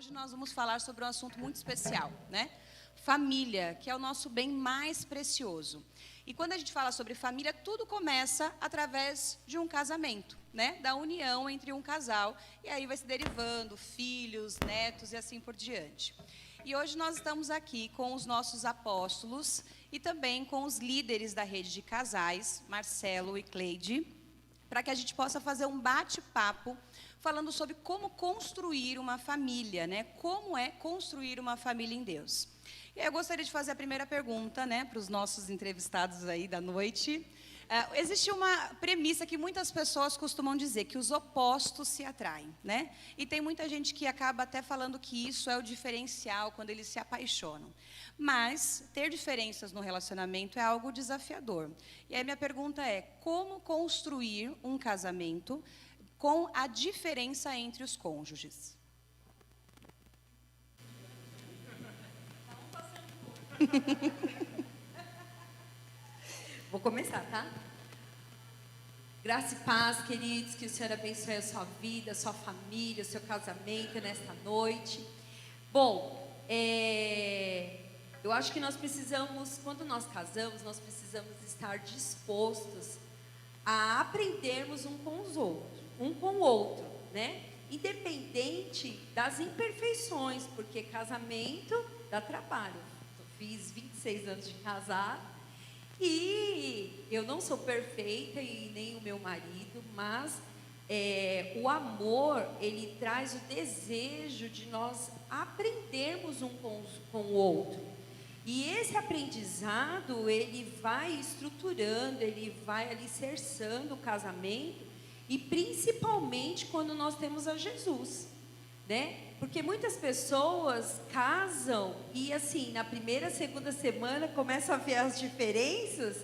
Hoje nós vamos falar sobre um assunto muito especial, né? Família, que é o nosso bem mais precioso. E quando a gente fala sobre família, tudo começa através de um casamento, né? Da união entre um casal. E aí vai se derivando filhos, netos e assim por diante. E hoje nós estamos aqui com os nossos apóstolos e também com os líderes da rede de casais, Marcelo e Cleide, para que a gente possa fazer um bate-papo falando sobre como construir uma família, né? Como é construir uma família em Deus. E aí eu gostaria de fazer a primeira pergunta, né, para os nossos entrevistados aí da noite. Existe uma premissa que muitas pessoas costumam dizer, que os opostos se atraem, né? E tem muita gente que acaba até falando que isso é o diferencial quando eles se apaixonam. Mas ter diferenças no relacionamento é algo desafiador. E aí minha pergunta é, como construir um casamento com a diferença entre os cônjuges? Vou começar, tá? Graça e paz, queridos, que o Senhor abençoe a sua vida, a sua família, o seu casamento nesta noite. Bom, eu acho que nós precisamos, quando nós casamos, nós precisamos estar dispostos a aprendermos um com os outros, um com o outro, né? Independente das imperfeições, porque casamento dá trabalho. Eu fiz 26 anos de casado e eu não sou perfeita e nem o meu marido, mas o amor, ele traz o desejo de nós aprendermos um com o outro. E esse aprendizado, ele vai estruturando, ele vai alicerçando o casamento, e principalmente quando nós temos a Jesus, né? Porque muitas pessoas casam e assim, na primeira, segunda semana começam a ver as diferenças,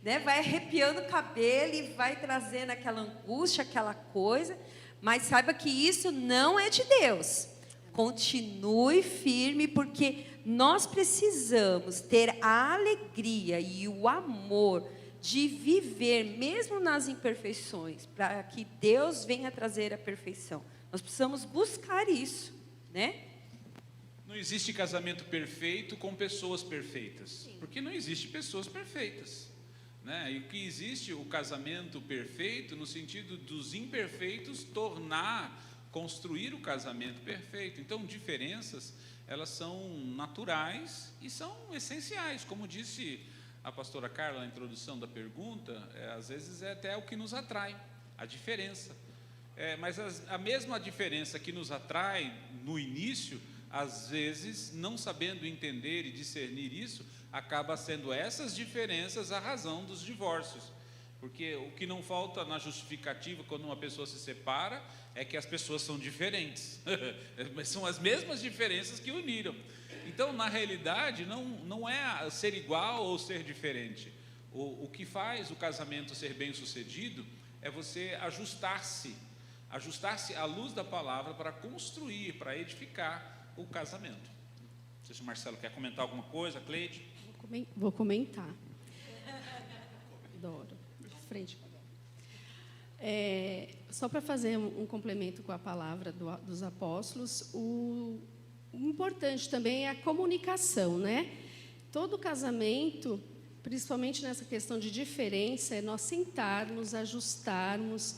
né? Vai arrepiando o cabelo e vai trazendo aquela angústia, aquela coisa, mas saiba que isso não é de Deus. Continue firme, porque nós precisamos ter a alegria e o amor de viver, mesmo nas imperfeições, para que Deus venha trazer a perfeição. Nós precisamos buscar isso, né? Não existe casamento perfeito com pessoas perfeitas, porque não existe pessoas perfeitas, né? E o que existe, o casamento perfeito, no sentido dos imperfeitos construir o casamento perfeito. Então, diferenças, elas são naturais e são essenciais, como disse a pastora Carla na introdução da pergunta, às vezes é até o que nos atrai, a diferença. Mas a mesma diferença que nos atrai no início, às vezes, não sabendo entender e discernir isso, acaba sendo essas diferenças a razão dos divórcios. Porque o que não falta na justificativa quando uma pessoa se separa é que as pessoas são diferentes. Mas são as mesmas diferenças que uniram. Então, na realidade, não é ser igual ou ser diferente. O que faz o casamento ser bem sucedido é você ajustar-se à luz da palavra para construir, para edificar o casamento. Não sei se o Marcelo quer comentar alguma coisa, Cleide? Vou comentar. Adoro. De frente. Só para fazer um complemento com a palavra dos apóstolos, o importante também é a comunicação, né? Todo casamento, principalmente nessa questão de diferença, é nós sentarmos, ajustarmos,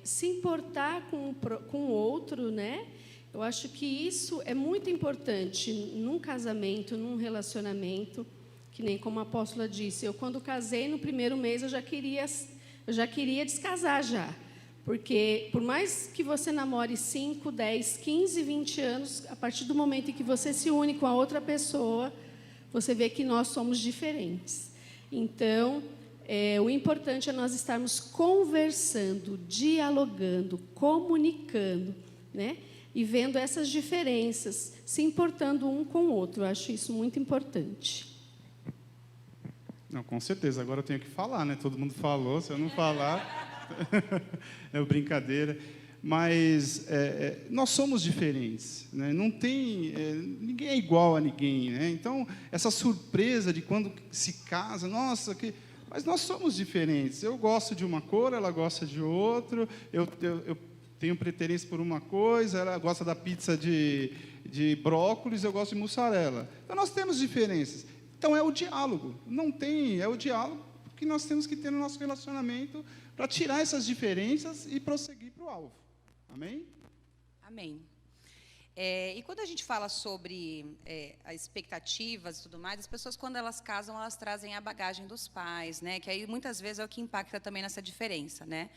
se importar com o outro, né? Eu acho que isso é muito importante num casamento, num relacionamento, que nem como a apóstola disse, eu quando casei no primeiro mês eu já queria descasar já, porque por mais que você namore 5, 10, 15, 20 anos, a partir do momento em que você se une com a outra pessoa, você vê que nós somos diferentes. Então, o importante é nós estarmos conversando, dialogando, comunicando, né? E vendo essas diferenças, se importando um com o outro. Eu acho isso muito importante. Não, com certeza. Agora eu tenho que falar, né? Todo mundo falou, se eu não falar... é brincadeira. Mas nós somos diferentes, né? Não tem... ninguém é igual a ninguém, né? Então, essa surpresa de quando se casa, nossa, mas nós somos diferentes. Eu gosto de uma cor, ela gosta de outro, eu tenho preferência por uma coisa, ela gosta da pizza de brócolis, eu gosto de mussarela. Então, nós temos diferenças. Então, é o diálogo. É o diálogo que nós temos que ter no nosso relacionamento para tirar essas diferenças e prosseguir para o alvo. Amém? Amém. E quando a gente fala sobre as expectativas e tudo mais, as pessoas, quando elas casam, elas trazem a bagagem dos pais, né? Que aí, muitas vezes, é o que impacta também nessa diferença, né?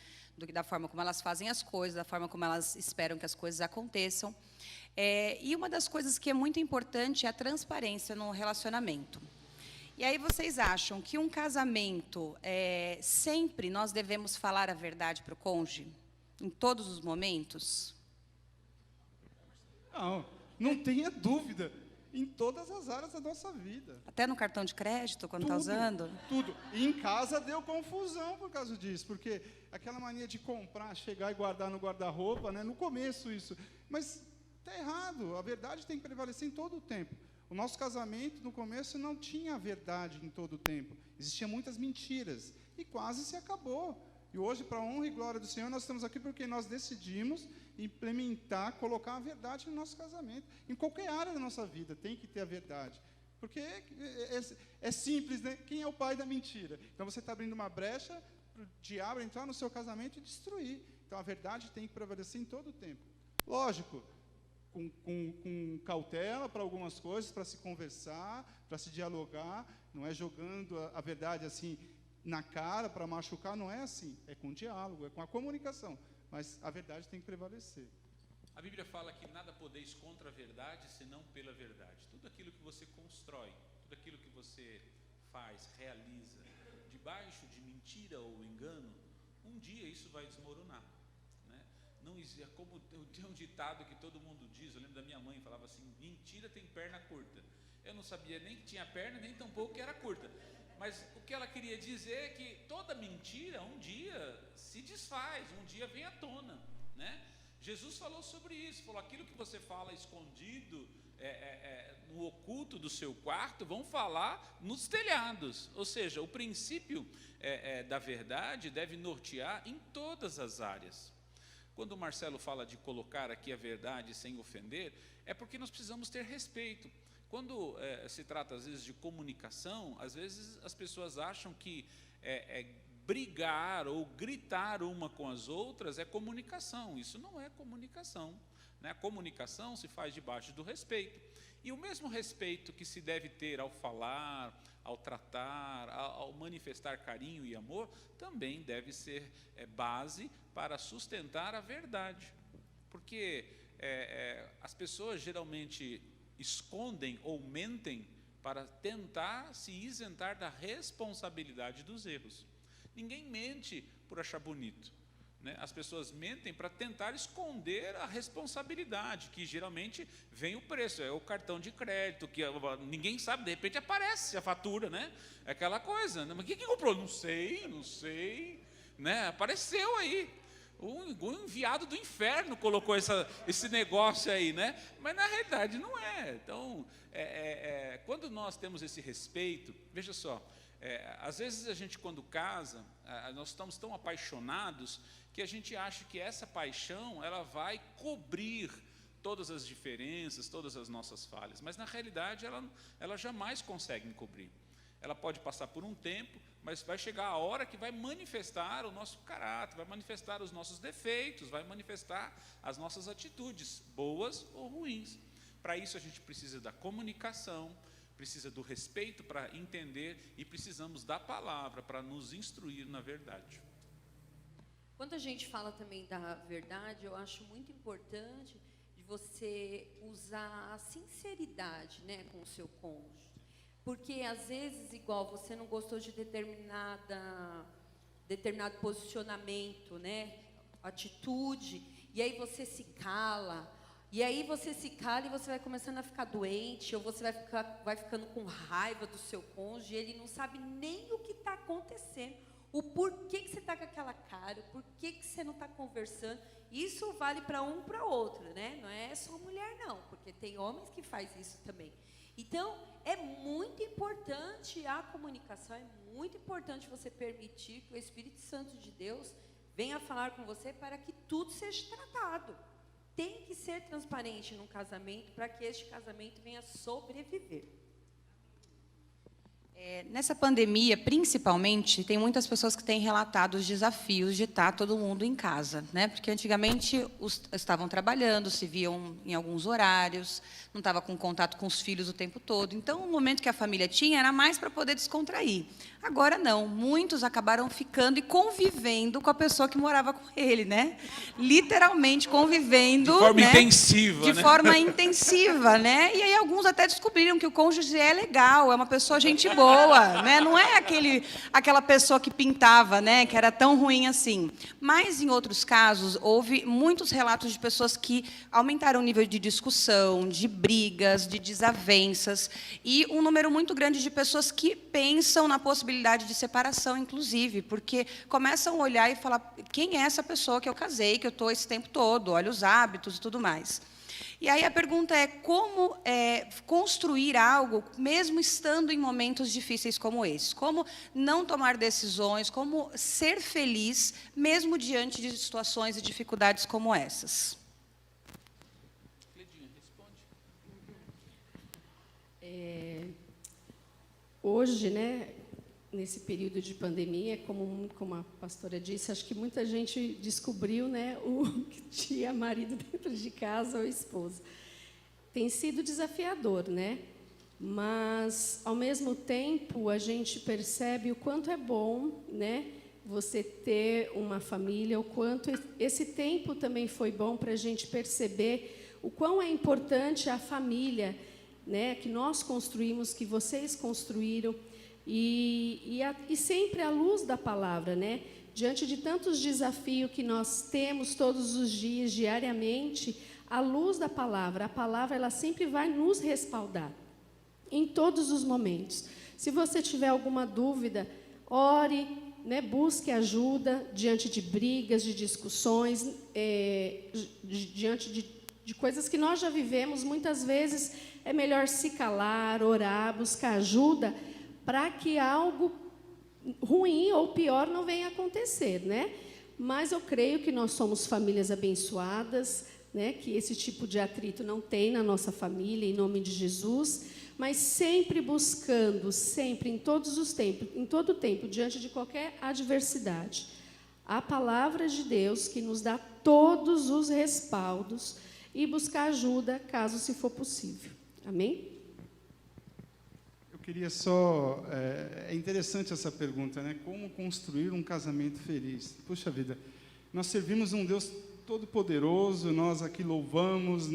Da forma como elas fazem as coisas, da forma como elas esperam que as coisas aconteçam. E uma das coisas que é muito importante é a transparência no relacionamento. E aí vocês acham que um casamento, sempre nós devemos falar a verdade para o cônjuge? Em todos os momentos? Não tenha dúvida. Em todas as áreas da nossa vida. Até no cartão de crédito, quando está usando? Tudo. E em casa deu confusão por causa disso, porque aquela mania de comprar, chegar e guardar no guarda-roupa, né? No começo isso. Mas está errado. A verdade tem que prevalecer em todo o tempo. O nosso casamento, no começo, não tinha a verdade em todo o tempo. Existiam muitas mentiras. E quase se acabou. E hoje, para a honra e glória do Senhor, nós estamos aqui porque nós decidimos implementar, colocar a verdade no nosso casamento. Em qualquer área da nossa vida tem que ter a verdade. Porque é simples, né? Quem é o pai da mentira? Então, você está abrindo uma brecha para o diabo entrar no seu casamento e destruir. Então, a verdade tem que prevalecer em todo o tempo. Lógico, com cautela para algumas coisas, para se conversar, para se dialogar, não é jogando a verdade assim na cara para machucar, não é assim. É com diálogo, é com a comunicação. Mas a verdade tem que prevalecer. A Bíblia fala que nada podeis contra a verdade, senão pela verdade. Tudo aquilo que você constrói, tudo aquilo que você faz, realiza, debaixo de mentira ou engano, um dia isso vai desmoronar. Não existe, como tem um ditado que todo mundo diz, eu lembro da minha mãe, falava assim, mentira tem perna curta. Eu não sabia nem que tinha perna, nem tampouco que era curta. Mas o que ela queria dizer é que toda mentira um dia se desfaz, um dia vem à tona, né? Jesus falou sobre isso, falou, aquilo que você fala escondido, no oculto do seu quarto, vão falar nos telhados. Ou seja, o princípio da verdade deve nortear em todas as áreas. Quando o Marcelo fala de colocar aqui a verdade sem ofender, é porque nós precisamos ter respeito. Quando se trata, às vezes, de comunicação, às vezes as pessoas acham que brigar ou gritar uma com as outras é comunicação. Isso não é comunicação, né? A comunicação se faz debaixo do respeito. E o mesmo respeito que se deve ter ao falar, ao tratar, ao manifestar carinho e amor, também deve ser base para sustentar a verdade. Porque as pessoas geralmente escondem ou mentem para tentar se isentar da responsabilidade dos erros. Ninguém mente por achar bonito, né? As pessoas mentem para tentar esconder a responsabilidade, que geralmente vem o preço, é o cartão de crédito, que ninguém sabe, de repente aparece a fatura, né? É aquela coisa, né? Mas quem comprou? Não sei, né? Apareceu aí. O enviado do inferno colocou esse negócio aí, né? Mas na realidade não é. Então, quando nós temos esse respeito, veja só, às vezes a gente quando casa, nós estamos tão apaixonados que a gente acha que essa paixão ela vai cobrir todas as diferenças, todas as nossas falhas, mas na realidade ela jamais consegue cobrir. Ela pode passar por um tempo, mas vai chegar a hora que vai manifestar o nosso caráter, vai manifestar os nossos defeitos, vai manifestar as nossas atitudes, boas ou ruins. Para isso a gente precisa da comunicação, precisa do respeito para entender e precisamos da palavra para nos instruir na verdade. Quando a gente fala também da verdade, eu acho muito importante de você usar a sinceridade, né, com o seu cônjuge. Porque, às vezes, igual você não gostou de determinado posicionamento, né, atitude, e aí você se cala, e você vai começando a ficar doente, ou você vai ficando com raiva do seu cônjuge, e ele não sabe nem o que está acontecendo, o porquê que você está com aquela cara, o porquê que você não está conversando. Isso vale para um para outro, né? Não é só mulher, não, porque tem homens que fazem isso também. Então, é muito importante a comunicação, é muito importante você permitir que o Espírito Santo de Deus venha falar com você para que tudo seja tratado. Tem que ser transparente num casamento para que este casamento venha sobreviver. Nessa pandemia, principalmente, tem muitas pessoas que têm relatado os desafios de estar todo mundo em casa, né? Porque antigamente estavam trabalhando, se viam em alguns horários, não estava com contato com os filhos o tempo todo. Então, o momento que a família tinha era mais para poder descontrair. Agora não, muitos acabaram ficando e convivendo com a pessoa que morava com ele, né? Literalmente convivendo. De forma né? intensiva, De né? forma intensiva, né? E aí alguns até descobriram que o cônjuge é legal, é uma pessoa gente boa, né? Não é aquela pessoa que pintava, né? Que era tão ruim assim. Mas em outros casos houve muitos relatos de pessoas que aumentaram o nível de discussão, de brigas, de desavenças e um número muito grande de pessoas que pensam na possibilidade de separação, inclusive, porque começam a olhar e falar: quem é essa pessoa que eu casei, que eu estou esse tempo todo? Olha os hábitos e tudo mais. E aí a pergunta é como construir algo, mesmo estando em momentos difíceis como esse? Como não tomar decisões, como ser feliz, mesmo diante de situações e dificuldades como essas? Cledinha, responde. Hoje, né, nesse período de pandemia, como a pastora disse, acho que muita gente descobriu, né, o que tinha marido dentro de casa ou esposa. Tem sido desafiador, né? Mas, ao mesmo tempo, a gente percebe o quanto é bom, né, você ter uma família, o quanto esse tempo também foi bom para a gente perceber o quão é importante a família, né, que nós construímos, que vocês construíram, e sempre à luz da palavra, né? Diante de tantos desafios que nós temos todos os dias, diariamente, à luz da palavra, a palavra ela sempre vai nos respaldar, em todos os momentos. Se você tiver alguma dúvida, ore, né? Busque ajuda diante de brigas, de discussões, diante de coisas que nós já vivemos. Muitas vezes é melhor se calar, orar, buscar ajuda, para que algo ruim ou pior não venha a acontecer, né? Mas eu creio que nós somos famílias abençoadas, né? Que esse tipo de atrito não tem na nossa família, em nome de Jesus, mas sempre buscando, sempre, em todos os tempos, em todo o tempo, diante de qualquer adversidade, a palavra de Deus que nos dá todos os respaldos e buscar ajuda, caso se for possível. Amém? Eu queria só... É interessante essa pergunta, né? Como construir um casamento feliz? Puxa vida, nós servimos um Deus todo-poderoso, nós aqui louvamos,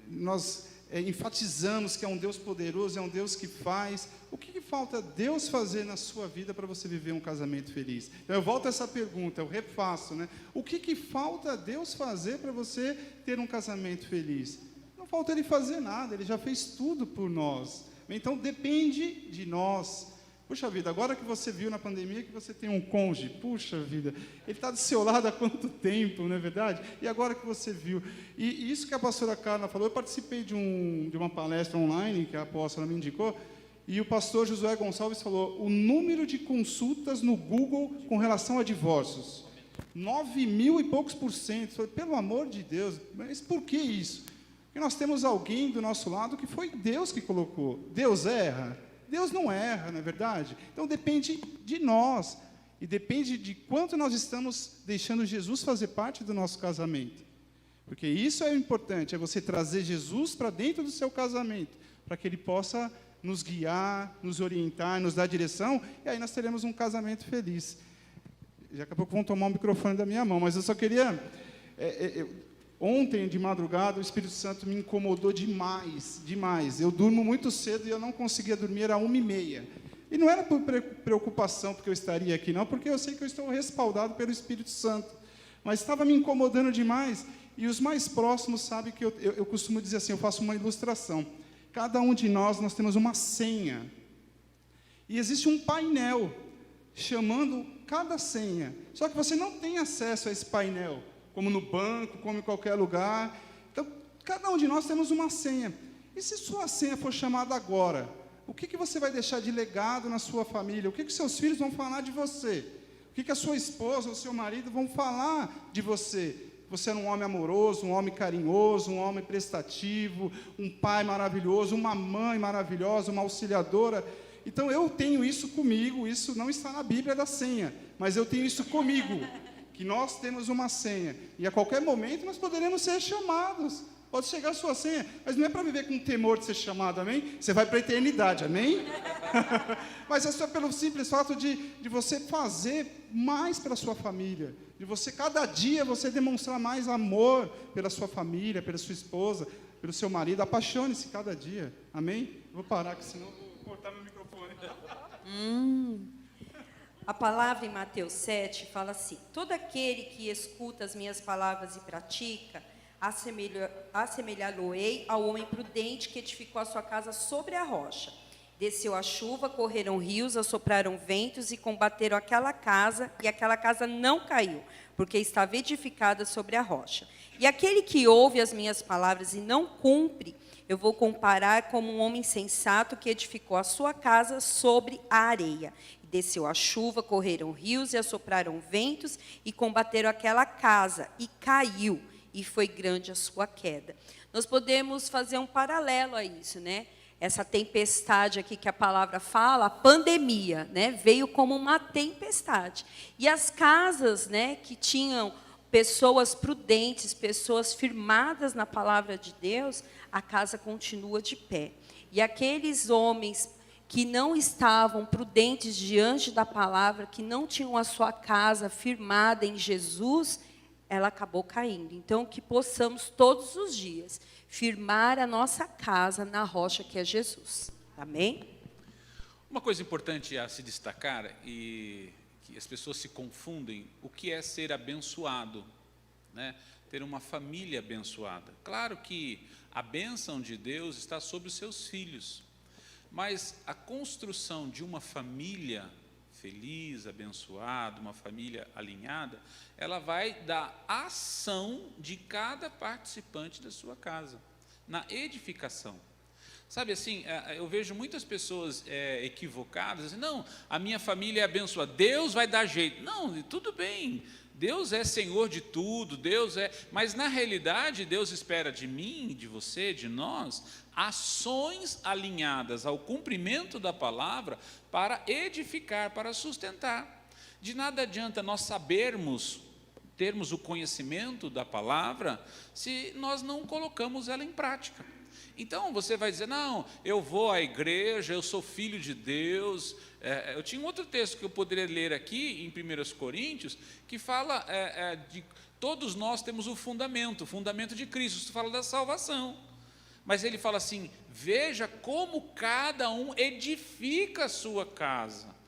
nós enfatizamos que é um Deus poderoso, é um Deus que faz. O que falta Deus fazer na sua vida para você viver um casamento feliz? Então, eu volto a essa pergunta, eu refaço, né? O que falta Deus fazer para você ter um casamento feliz? Não falta Ele fazer nada, Ele já fez tudo por nós. Então, depende de nós. Puxa vida, agora que você viu na pandemia que você tem um cônjuge, puxa vida, ele está do seu lado há quanto tempo, não é verdade? E agora que você viu. E isso que a pastora Carla falou, eu participei de uma palestra online que a apóstola me indicou, e o pastor Josué Gonçalves falou: o número de consultas no Google com relação a divórcios, 9.000 e poucos %. Eu falei, pelo amor de Deus, mas por que isso? Porque nós temos alguém do nosso lado que foi Deus que colocou. Deus erra? Deus não erra, não é verdade? Então depende de nós. E depende de quanto nós estamos deixando Jesus fazer parte do nosso casamento. Porque isso é o importante, é você trazer Jesus para dentro do seu casamento, para que Ele possa nos guiar, nos orientar, nos dar direção, e aí nós teremos um casamento feliz. Daqui a pouco vão tomar o microfone da minha mão, mas eu só queria... Ontem, de madrugada, o Espírito Santo me incomodou demais, demais. Eu durmo muito cedo e eu não conseguia dormir, era 1h30. E não era por preocupação porque eu estaria aqui, não, porque eu sei que eu estou respaldado pelo Espírito Santo. Mas estava me incomodando demais. E os mais próximos sabem que eu costumo dizer assim, eu faço uma ilustração. Cada um de nós temos uma senha. E existe um painel chamando cada senha. Só que você não tem acesso a esse painel, como no banco, como em qualquer lugar. Então, cada um de nós temos uma senha. E se sua senha for chamada agora, o que você vai deixar de legado na sua família? O que seus filhos vão falar de você? O O que a sua esposa ou seu marido vão falar de você? Você é um homem amoroso, um homem carinhoso, um homem prestativo, um pai maravilhoso, uma mãe maravilhosa, uma auxiliadora. Então, eu tenho isso comigo, isso não está na Bíblia da senha, mas eu tenho isso comigo, que nós temos uma senha, e a qualquer momento nós poderemos ser chamados. Pode chegar a sua senha, mas não é para viver com temor de ser chamado, amém? Você vai para a eternidade, amém? Mas é só pelo simples fato de você fazer mais pela sua família, de você, cada dia, você demonstrar mais amor pela sua família, pela sua esposa, pelo seu marido. Apaixone-se cada dia, amém? Vou parar, que senão eu vou cortar meu microfone. A palavra em Mateus 7 fala assim: todo aquele que escuta as minhas palavras e pratica, assemelhá-lo-ei ao homem prudente que edificou a sua casa sobre a rocha. Desceu a chuva, correram rios, assopraram ventos e combateram aquela casa, e aquela casa não caiu, porque estava edificada sobre a rocha. E aquele que ouve as minhas palavras e não cumpre, eu vou comparar como um homem sensato que edificou a sua casa sobre a areia. Desceu a chuva, correram rios e assopraram ventos e combateram aquela casa, e caiu, e foi grande a sua queda. Nós podemos fazer um paralelo a isso, né? Essa tempestade aqui que a palavra fala, a pandemia, né? Veio como uma tempestade. E as casas, né, que tinham pessoas prudentes, pessoas firmadas na palavra de Deus, a casa continua de pé. E aqueles homens que não estavam prudentes diante da palavra, que não tinham a sua casa firmada em Jesus, ela acabou caindo. Então, que possamos todos os dias firmar a nossa casa na rocha que é Jesus. Amém? Uma coisa importante a se destacar, e que as pessoas se confundem, o que é ser abençoado, né? Ter uma família abençoada. Claro que a bênção de Deus está sobre os seus filhos, mas a construção de uma família feliz, abençoada, uma família alinhada, ela vai da ação de cada participante da sua casa, na edificação. Sabe assim, eu vejo muitas pessoas equivocadas, assim, não, a minha família é abençoada, Deus vai dar jeito. Não, tudo bem, Deus é Senhor de tudo, mas na realidade Deus espera de mim, de você, de nós, ações alinhadas ao cumprimento da palavra para edificar, para sustentar. De nada adianta nós termos o conhecimento da palavra, se nós não colocamos ela em prática. Então, você vai dizer, não, eu vou à igreja, eu sou filho de Deus. Eu tinha um outro texto que eu poderia ler aqui, em 1 Coríntios, que fala de todos nós temos o fundamento de Cristo, isso fala da salvação. Mas ele fala assim, veja como cada um edifica a sua casa.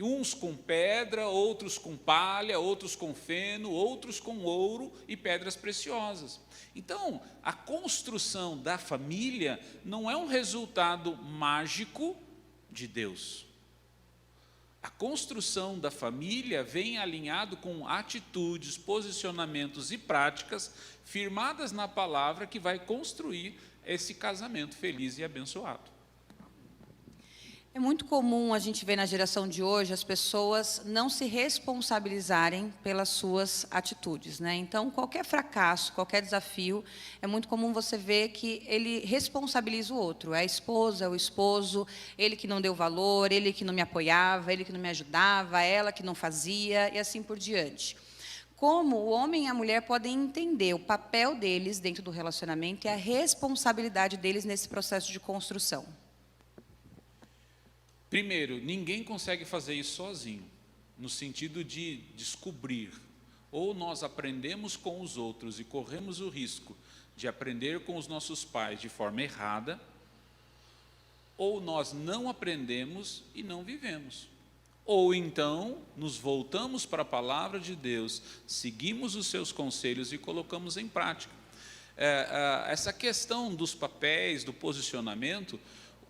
Uns com pedra, outros com palha, outros com feno, outros com ouro e pedras preciosas. Então, a construção da família não é um resultado mágico de Deus. A construção da família vem alinhado com atitudes, posicionamentos e práticas firmadas na palavra que vai construir esse casamento feliz e abençoado. É muito comum a gente ver na geração de hoje as pessoas não se responsabilizarem pelas suas atitudes, né? Então, qualquer fracasso, qualquer desafio, é muito comum você ver que ele responsabiliza o outro. É a esposa, é o esposo, ele que não deu valor, ele que não me apoiava, ele que não me ajudava, ela que não fazia, e assim por diante. Como o homem e a mulher podem entender o papel deles dentro do relacionamento e a responsabilidade deles nesse processo de construção? Primeiro, ninguém consegue fazer isso sozinho, no sentido de descobrir. Ou nós aprendemos com os outros e corremos o risco de aprender com os nossos pais de forma errada, ou nós não aprendemos e não vivemos. Ou então, nos voltamos para a palavra de Deus, seguimos os seus conselhos e colocamos em prática. Essa questão dos papéis, do posicionamento,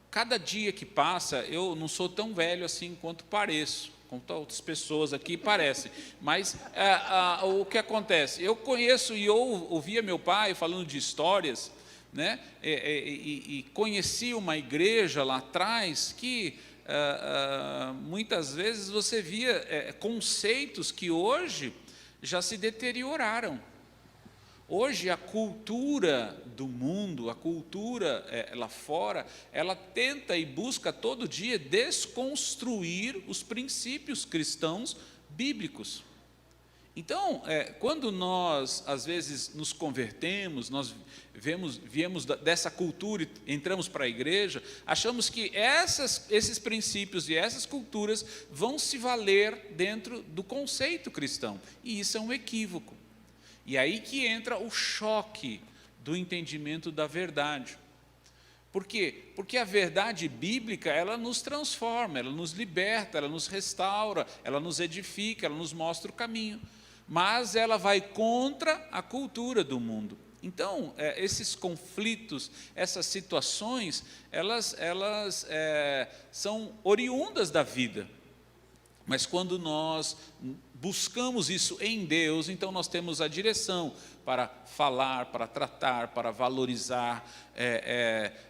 cada dia que passa, eu não sou tão velho assim quanto pareço, quanto outras pessoas aqui parecem, mas o que acontece? Eu conheço e ouvia meu pai falando de histórias, né? E conheci uma igreja lá atrás que muitas vezes você via conceitos que hoje já se deterioraram. Hoje a cultura do mundo, a cultura lá fora, ela tenta e busca todo dia desconstruir os princípios cristãos bíblicos. Então, quando nós, às vezes, nos convertemos, nós viemos dessa cultura e entramos para a igreja, achamos que esses princípios e essas culturas vão se valer dentro do conceito cristão. E isso é um equívoco. E aí que entra o choque do entendimento da verdade. Por quê? Porque a verdade bíblica, ela nos transforma, ela nos liberta, ela nos restaura, ela nos edifica, ela nos mostra o caminho. Mas ela vai contra a cultura do mundo. Então, esses conflitos, essas situações, elas são oriundas da vida. Mas quando nós buscamos isso em Deus, então nós temos a direção para falar, para tratar, para valorizar.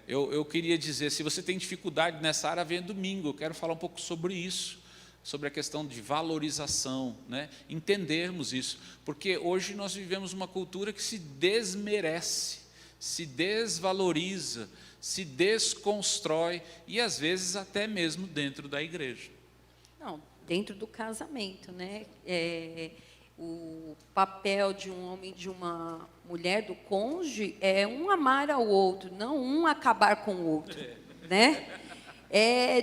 Eu queria dizer, se você tem dificuldade nessa área, venha domingo, eu quero falar um pouco sobre isso, sobre a questão de valorização, né? Entendermos isso, porque hoje nós vivemos uma cultura que se desmerece, se desvaloriza, se desconstrói, e às vezes até mesmo dentro da igreja. Não, dentro do casamento, né? O papel de um homem e de uma mulher, do cônjuge, é um amar ao outro, não um acabar com o outro, né?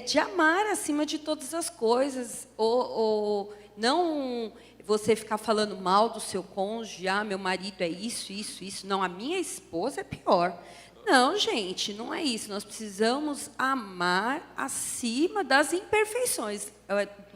De amar acima de todas as coisas, ou não você ficar falando mal do seu cônjuge, meu marido é isso, isso, isso, não, a minha esposa é pior. Não, gente, não é isso, nós precisamos amar acima das imperfeições,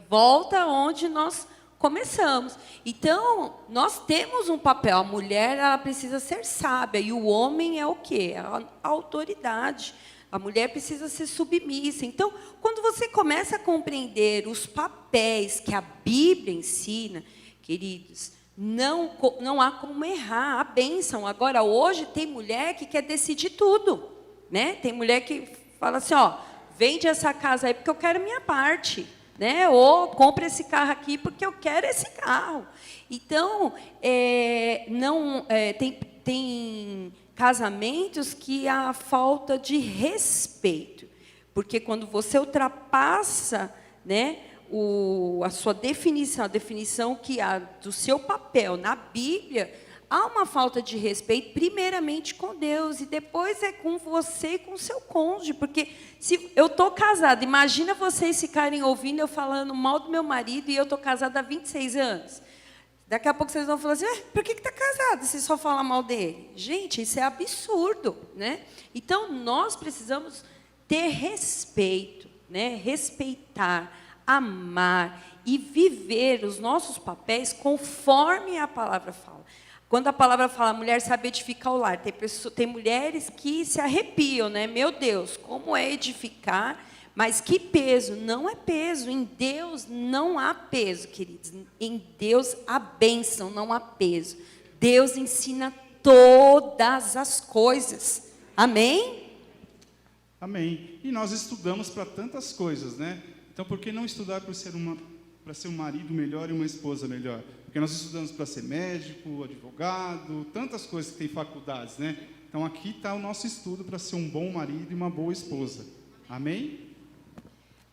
volta onde nós começamos. Então, nós temos um papel, a mulher ela precisa ser sábia, e o homem é o quê? A autoridade. A mulher precisa ser submissa. Então, quando você começa a compreender os papéis que a Bíblia ensina, queridos, não há como errar a bênção. Agora, hoje, tem mulher que quer decidir tudo, né? Tem mulher que fala assim, vende essa casa aí porque eu quero a minha parte, né? Ou compra esse carro aqui porque eu quero esse carro. Então, tem casamentos que há falta de respeito, porque quando você ultrapassa, né, a sua definição, a definição que há do seu papel na Bíblia, há uma falta de respeito, primeiramente com Deus, e depois é com você e com o seu cônjuge, porque se eu estou casada, imagina vocês ficarem ouvindo eu falando mal do meu marido e eu estou casada há 26 anos. Daqui a pouco vocês vão falar assim, por que está casado se só fala mal dele? Gente, isso é absurdo, né? Então, nós precisamos ter respeito, né? Respeitar, amar e viver os nossos papéis conforme a palavra fala. Quando a palavra fala, a mulher sabe edificar o lar, tem mulheres que se arrepiam, né? Meu Deus, como é edificar? Mas que peso? Não é peso. Em Deus não há peso, queridos. Em Deus há bênção, não há peso. Deus ensina todas as coisas. Amém? Amém. E nós estudamos para tantas coisas, né? Então, por que não estudar para ser um marido melhor e uma esposa melhor? Porque nós estudamos para ser médico, advogado, tantas coisas que tem faculdades, né? Então, aqui está o nosso estudo para ser um bom marido e uma boa esposa. Amém?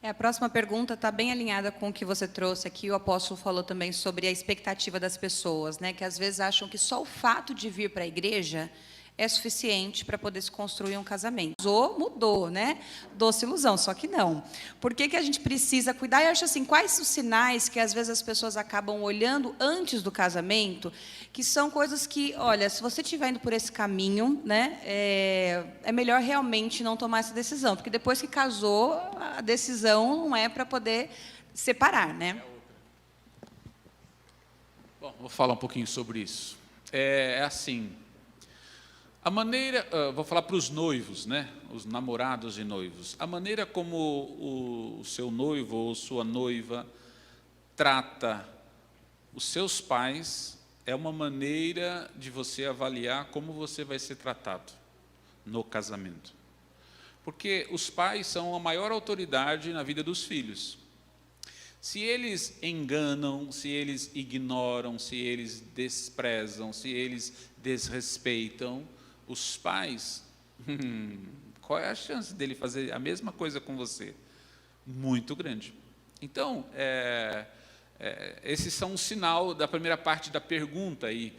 A próxima pergunta está bem alinhada com o que você trouxe aqui. O apóstolo falou também sobre a expectativa das pessoas, né? Que às vezes acham que só o fato de vir para a igreja é suficiente para poder se construir um casamento. Mudou, né? Doce ilusão, só que não. Por que a gente precisa cuidar? Eu acho assim, quais os sinais que às vezes as pessoas acabam olhando antes do casamento, que são coisas que, olha, se você estiver indo por esse caminho, né, é melhor realmente não tomar essa decisão, porque depois que casou, a decisão não é para poder separar, né? Bom, vou falar um pouquinho sobre isso. Assim, a maneira, vou falar para os noivos, né, os namorados e noivos, a maneira como o seu noivo ou sua noiva trata os seus pais é uma maneira de você avaliar como você vai ser tratado no casamento. Porque os pais são a maior autoridade na vida dos filhos. Se eles enganam, se eles ignoram, se eles desprezam, se eles desrespeitam, os pais, qual é a chance dele fazer a mesma coisa com você? Muito grande. Então, esses são um sinal da primeira parte da pergunta, e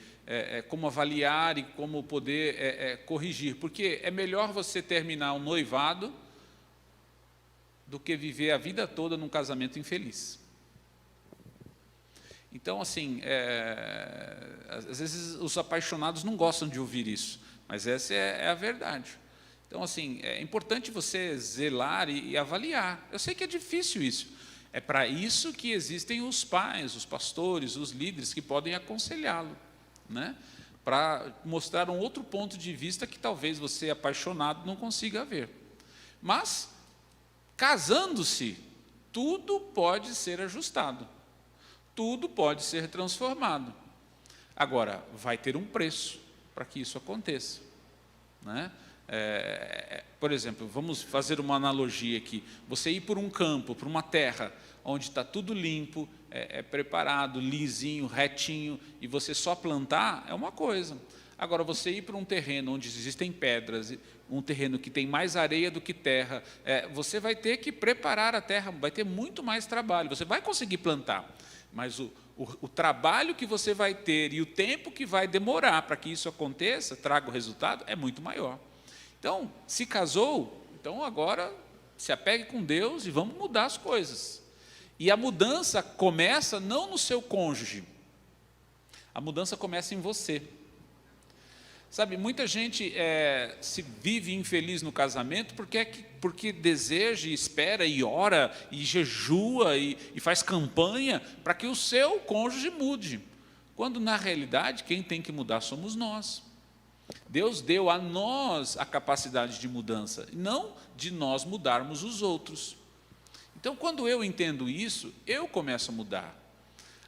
como avaliar e como poder corrigir. Porque é melhor você terminar um noivado do que viver a vida toda num casamento infeliz. Então, assim, às vezes os apaixonados não gostam de ouvir isso, mas essa é a verdade. Então, assim, é importante você zelar e avaliar. Eu sei que é difícil isso. É para isso que existem os pais, os pastores, os líderes que podem aconselhá-lo, né? Para mostrar um outro ponto de vista que talvez você, apaixonado, não consiga ver. Mas, casando-se, tudo pode ser ajustado, tudo pode ser transformado. Agora, vai ter um preço para que isso aconteça, né? Por exemplo, vamos fazer uma analogia aqui. Você ir por um campo, por uma terra, onde está tudo limpo, preparado, lisinho, retinho, e você só plantar, é uma coisa. Agora, você ir para um terreno onde existem pedras, um terreno que tem mais areia do que terra, você vai ter que preparar a terra, vai ter muito mais trabalho. Você vai conseguir plantar, mas o trabalho que você vai ter e o tempo que vai demorar para que isso aconteça, traga o resultado, é muito maior. Então, se casou, então agora se apegue com Deus e vamos mudar as coisas. E a mudança começa não no seu cônjuge, a mudança começa em você. Sabe, muita gente se vive infeliz no casamento porque deseja, e espera, e ora, e jejua, e faz campanha para que o seu cônjuge mude. Quando, na realidade, quem tem que mudar somos nós. Deus deu a nós a capacidade de mudança, não de nós mudarmos os outros. Então, quando eu entendo isso, eu começo a mudar.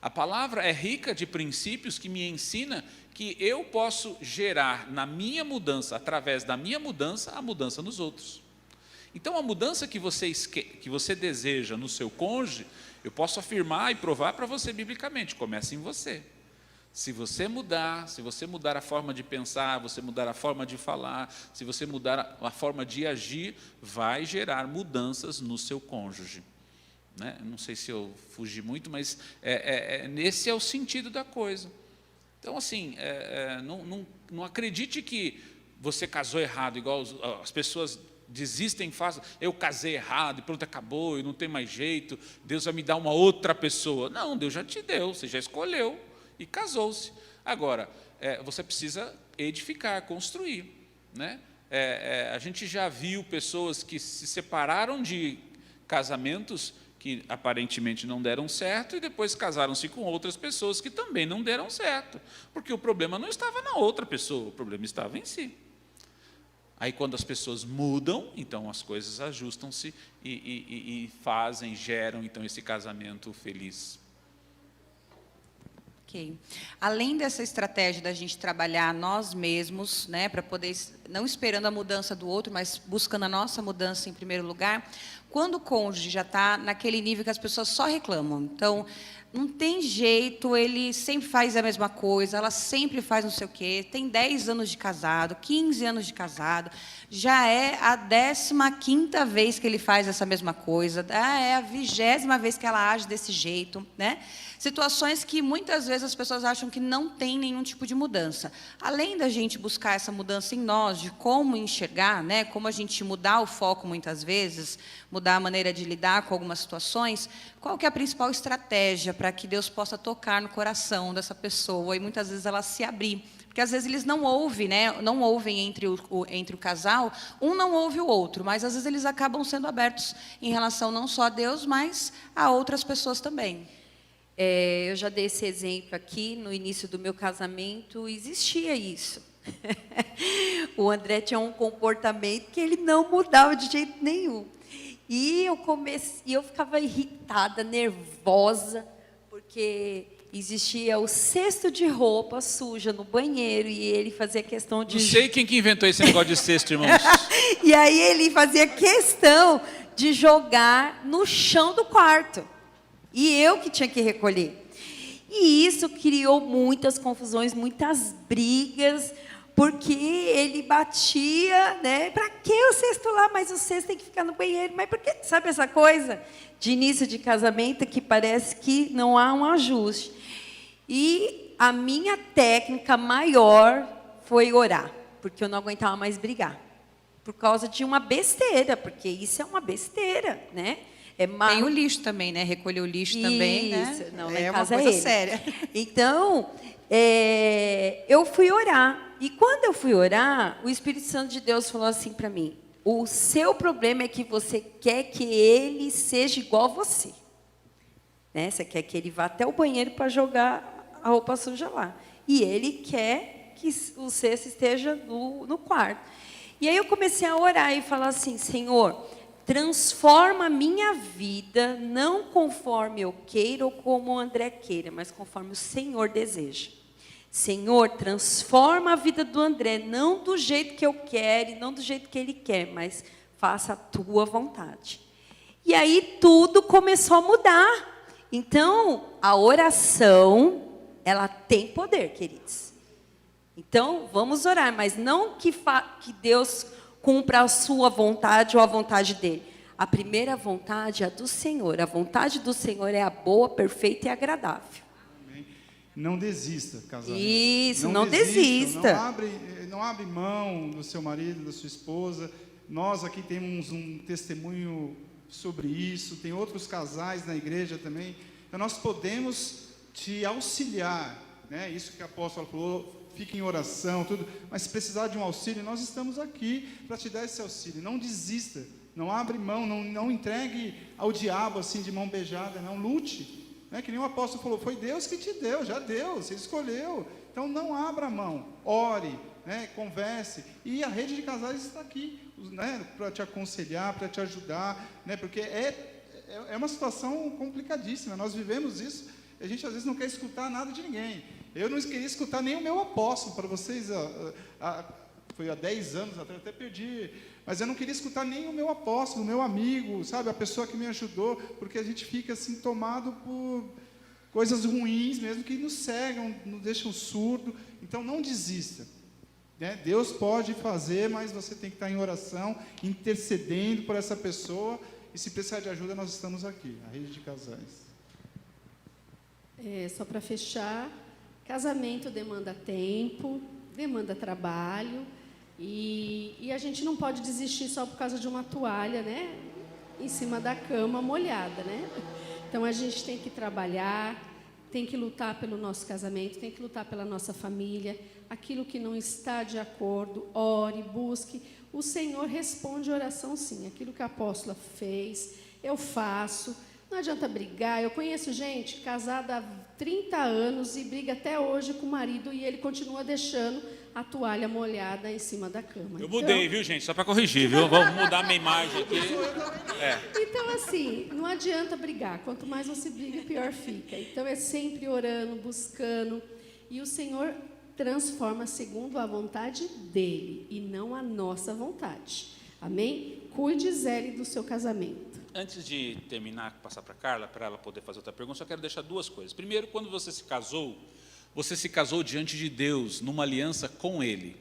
A palavra é rica de princípios que me ensina que eu posso gerar na minha mudança, através da minha mudança, a mudança nos outros. Então, a mudança que você deseja no seu cônjuge, eu posso afirmar e provar para você biblicamente, começa em você. Se você mudar a forma de pensar, você mudar a forma de falar, se você mudar a forma de agir, vai gerar mudanças no seu cônjuge. Né? Não sei se eu fugi muito, mas esse é o sentido da coisa. Então, assim, não acredite que você casou errado, igual as pessoas desistem, eu casei errado, e pronto, acabou, e não tem mais jeito, Deus vai me dar uma outra pessoa. Não, Deus já te deu, você já escolheu. E casou-se. Agora, você precisa edificar, construir. Né? A gente já viu pessoas que se separaram de casamentos que aparentemente não deram certo e depois casaram-se com outras pessoas que também não deram certo. Porque o problema não estava na outra pessoa, o problema estava em si. Aí, quando as pessoas mudam, então as coisas ajustam-se e geram, então, esse casamento feliz. Ok. Além dessa estratégia da gente trabalhar nós mesmos, né, para poder, não esperando a mudança do outro, mas buscando a nossa mudança em primeiro lugar, quando o cônjuge já está naquele nível que as pessoas só reclamam, então, não tem jeito, ele sempre faz a mesma coisa, ela sempre faz não sei o quê, tem 10 anos de casado, 15 anos de casado, já é a 15ª vez que ele faz essa mesma coisa, é a 20ª vez que ela age desse jeito, né? Situações que muitas vezes as pessoas acham que não tem nenhum tipo de mudança. Além da gente buscar essa mudança em nós, de como enxergar, né, como a gente mudar o foco muitas vezes, mudar a maneira de lidar com algumas situações, qual que é a principal estratégia para que Deus possa tocar no coração dessa pessoa e muitas vezes ela se abrir? Porque às vezes eles não ouvem, né, não ouvem entre o casal, um não ouve o outro, mas às vezes eles acabam sendo abertos em relação não só a Deus, mas a outras pessoas também. Eu já dei esse exemplo aqui, no início do meu casamento, existia isso. O André tinha um comportamento que ele não mudava de jeito nenhum. E eu ficava irritada, nervosa, porque existia o cesto de roupa suja no banheiro e ele fazia questão de... Não sei quem que inventou esse negócio de cesto, irmãos. E aí ele fazia questão de jogar no chão do quarto. E eu que tinha que recolher. E isso criou muitas confusões, muitas brigas, porque ele batia, né? Para que o cesto lá? Mas o cesto tem que ficar no banheiro. Mas por que? Sabe essa coisa de início de casamento que parece que não há um ajuste? E a minha técnica maior foi orar, porque eu não aguentava mais brigar. Por causa de uma besteira, porque isso é uma besteira, né? Tem o lixo também, né? Recolher o lixo também, né? Isso, não, lá é em uma casa coisa ele. séria. Então, eu fui orar. E quando eu fui orar, o Espírito Santo de Deus falou assim para mim: o seu problema é que você quer que ele seja igual a você. Né? Você quer que ele vá até o banheiro para jogar a roupa suja lá. E ele quer que o cesto esteja no quarto. E aí eu comecei a orar e falar assim: Senhor, transforma a minha vida, não conforme eu queira ou como o André queira, mas conforme o Senhor deseja. Senhor, transforma a vida do André, não do jeito que eu quero e não do jeito que ele quer, mas faça a tua vontade. E aí tudo começou a mudar. Então, a oração, ela tem poder, queridos. Então, vamos orar, mas não que Deus cumpra a sua vontade ou a vontade dele. A primeira vontade é a do Senhor. A vontade do Senhor é a boa, perfeita e agradável. Não desista, casal. Isso, não desista. Não abre mão do seu marido, da sua esposa. Nós aqui temos um testemunho sobre isso. Tem outros casais na igreja também. Então, nós podemos te auxiliar. Né? Isso que a apóstola falou, fique em oração, tudo. Mas se precisar de um auxílio, nós estamos aqui para te dar esse auxílio. Não desista. Não abre mão, não entregue ao diabo assim de mão beijada. Não, lute. Né? Que nem o apóstolo falou, foi Deus que te deu, já deu, você escolheu. Então não abra mão, ore, né? Converse. E a rede de casais está aqui, né? Para te aconselhar, para te ajudar, né? Porque é uma situação complicadíssima, nós vivemos isso, a gente às vezes não quer escutar nada de ninguém. Eu não queria escutar nem o meu apóstolo, para vocês, foi há 10 anos até perdi, mas eu não queria escutar nem o meu apóstolo, o meu amigo, sabe, a pessoa que me ajudou, porque a gente fica assim tomado por coisas ruins mesmo, que nos cegam, nos deixam surdo. Então não desista, né? Deus pode fazer, mas você tem que estar em oração, intercedendo por essa pessoa, e se precisar de ajuda, nós estamos aqui, a rede de casais. Só para fechar, casamento demanda tempo, demanda trabalho, e a gente não pode desistir só por causa de uma toalha, né, em cima da cama molhada, né? Então a gente tem que trabalhar, tem que lutar pelo nosso casamento, tem que lutar pela nossa família. Aquilo que não está de acordo, ore, busque. O Senhor responde oração, sim. Aquilo que a apóstola fez, eu faço. Não adianta brigar. Eu conheço gente casada há 30 anos e briga até hoje com o marido e ele continua deixando a toalha molhada em cima da cama. Eu mudei, viu, gente? Só para corrigir, viu? Vamos mudar minha imagem aqui. Então, assim, não adianta brigar. Quanto mais você briga, pior fica. Então, é sempre orando, buscando. E o Senhor transforma segundo a vontade dEle e não a nossa vontade. Amém? Cuide, zele do seu casamento. Antes de terminar, passar para a Carla, para ela poder fazer outra pergunta, só quero deixar duas coisas. Primeiro, quando você se casou diante de Deus, numa aliança com Ele.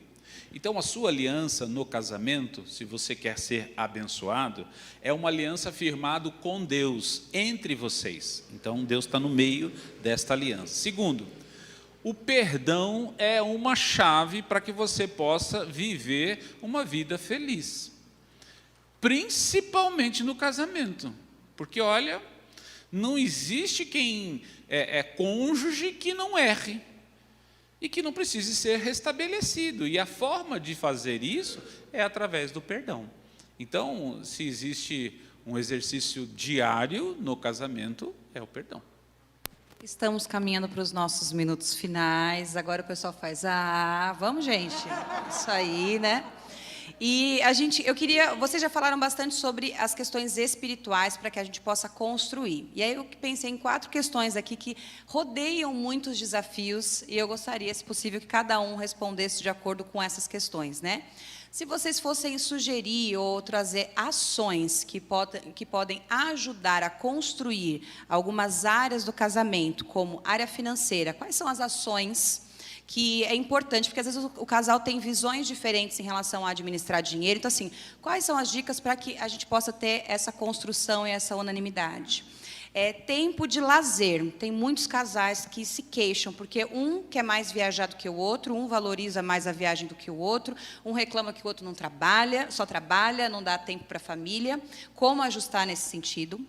Então, a sua aliança no casamento, se você quer ser abençoado, é uma aliança firmada com Deus, entre vocês. Então, Deus está no meio desta aliança. Segundo, o perdão é uma chave para que você possa viver uma vida feliz. Principalmente no casamento. Porque, olha, não existe quem é cônjuge que não erre e que não precise ser restabelecido. E a forma de fazer isso é através do perdão. Então, se existe um exercício diário no casamento, é o perdão. Estamos caminhando para os nossos minutos finais. Agora o pessoal faz, vamos, gente. Isso aí, né? E vocês já falaram bastante sobre as questões espirituais para que a gente possa construir. E aí eu pensei em 4 questões aqui que rodeiam muitos desafios e eu gostaria, se possível, que cada um respondesse de acordo com essas questões, né? Se vocês fossem sugerir ou trazer ações que podem ajudar a construir algumas áreas do casamento, como área financeira, quais são as ações que é importante? Porque, às vezes, o casal tem visões diferentes em relação a administrar dinheiro. Então, assim, quais são as dicas para que a gente possa ter essa construção e essa unanimidade? Tempo de lazer. Tem muitos casais que se queixam, porque um quer mais viajar do que o outro, um valoriza mais a viagem do que o outro, um reclama que o outro não trabalha, só trabalha, não dá tempo para a família. Como ajustar nesse sentido?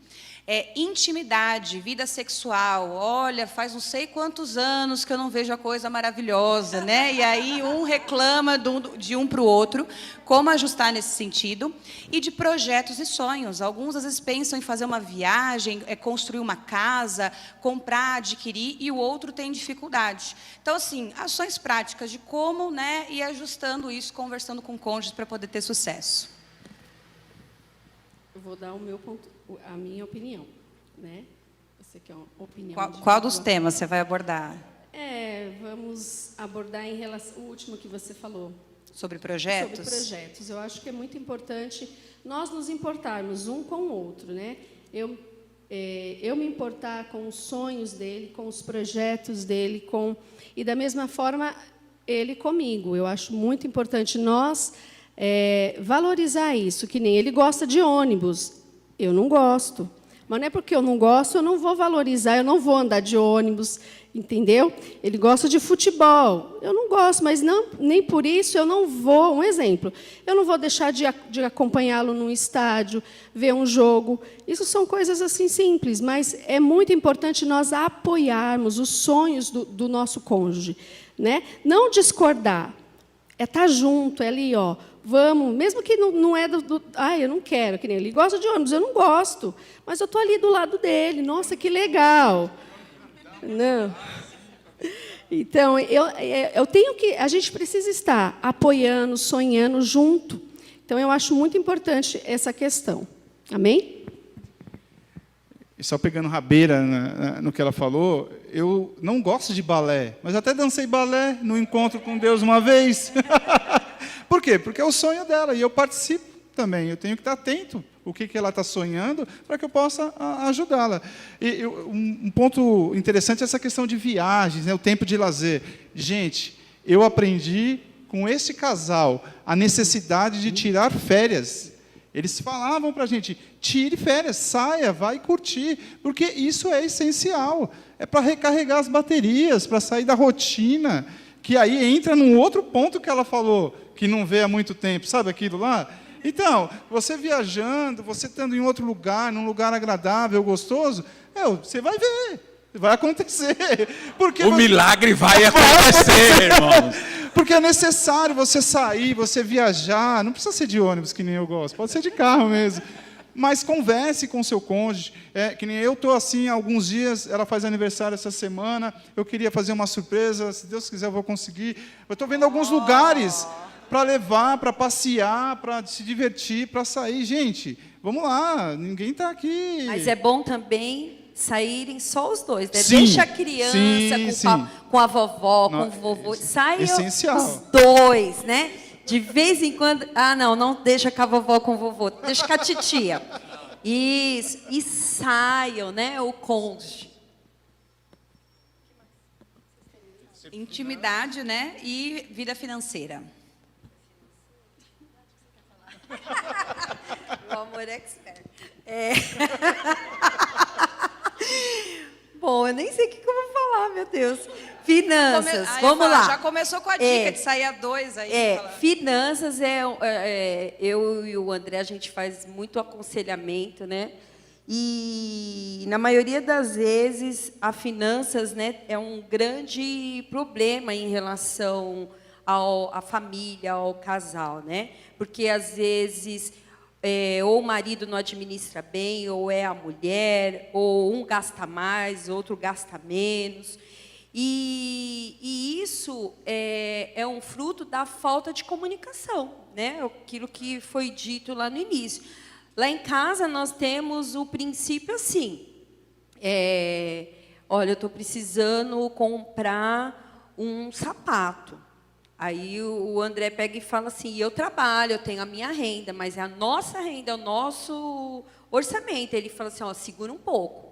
Intimidade, vida sexual. Olha, faz não sei quantos anos que eu não vejo a coisa maravilhosa, né? E aí um reclama de um para o outro. Como ajustar nesse sentido? E de projetos e sonhos. Alguns, às vezes, pensam em fazer uma viagem, construir uma casa, comprar, adquirir, e o outro tem dificuldade. Então, assim, ações práticas de como, né, ir ajustando isso, conversando com cônjuges para poder ter sucesso. Eu vou dar a minha opinião, né? Você quer uma opinião? Qual dos temas você vai abordar? Vamos abordar em relação ao último que você falou. Sobre projetos? Sobre projetos. Eu acho que é muito importante nós nos importarmos um com o outro, né? Eu me importar com os sonhos dele, com os projetos dele, e da mesma forma ele comigo. Eu acho muito importante nós valorizar isso, que nem ele gosta de ônibus, eu não gosto. Mas não é porque eu não gosto, eu não vou valorizar, eu não vou andar de ônibus, entendeu? Ele gosta de futebol, eu não gosto, mas nem por isso eu não vou. Um exemplo, eu não vou deixar de acompanhá-lo num estádio, ver um jogo. Isso são coisas assim simples, mas é muito importante nós apoiarmos os sonhos do nosso cônjuge, né? Não discordar, estar junto, ali, ó. Vamos, mesmo que não é eu não quero, que nem ele gosta de ônibus, eu não gosto, mas eu estou ali do lado dele, nossa, que legal. Não. Então, a gente precisa estar apoiando, sonhando junto. Então, eu acho muito importante essa questão. Amém? E só pegando rabeira no que ela falou, eu não gosto de balé, mas até dancei balé no encontro com Deus uma vez. Por quê? Porque é o sonho dela, e eu participo também. Eu tenho que estar atento ao que ela está sonhando, para que eu possa ajudá-la. E um ponto interessante é essa questão de viagens, né, o tempo de lazer. Gente, eu aprendi com esse casal a necessidade de tirar férias. Eles falavam para a gente, tire férias, saia, vai curtir, porque isso é essencial. É para recarregar as baterias, para sair da rotina, que aí entra num outro ponto que ela falou, que não vê há muito tempo, sabe aquilo lá? Então, você viajando, você estando em outro lugar, num lugar agradável, gostoso, você vai ver, vai acontecer. Porque milagre vai acontecer, irmãos. Porque é necessário você sair, você viajar, não precisa ser de ônibus, que nem eu gosto, pode ser de carro mesmo. Mas converse com o seu cônjuge. Que nem eu estou assim há alguns dias, ela faz aniversário essa semana, eu queria fazer uma surpresa, se Deus quiser eu vou conseguir. Eu estou vendo alguns lugares para levar, para passear, para se divertir, para sair. Gente, vamos lá, ninguém está aqui. Mas é bom também saírem só os dois, né? Sim, deixa a criança com a vovó, com o vovô. Saiam os dois, né? De vez em quando... não deixa com a vovó, com o vovô. Deixa com a titia. Isso. E saiam, né? O cônjuge. Intimidade, né? E vida financeira. O amor é expert. Bom, eu nem sei o que eu vou falar, meu Deus. Finanças, vamos lá. Já começou com a dica de sair a dois aí. Finanças eu e o André, a gente faz muito aconselhamento, né? E na maioria das vezes a finanças, né, é um grande problema em relação à família, ao casal, né? Porque às vezes ou o marido não administra bem, ou é a mulher, ou um gasta mais, outro gasta menos. E isso é um fruto da falta de comunicação, né? Aquilo que foi dito lá no início. Lá em casa, nós temos o princípio assim, olha, eu estou precisando comprar um sapato. Aí o André pega e fala assim, eu trabalho, eu tenho a minha renda, mas é a nossa renda, é o nosso orçamento. Ele fala assim, ó, segura um pouco.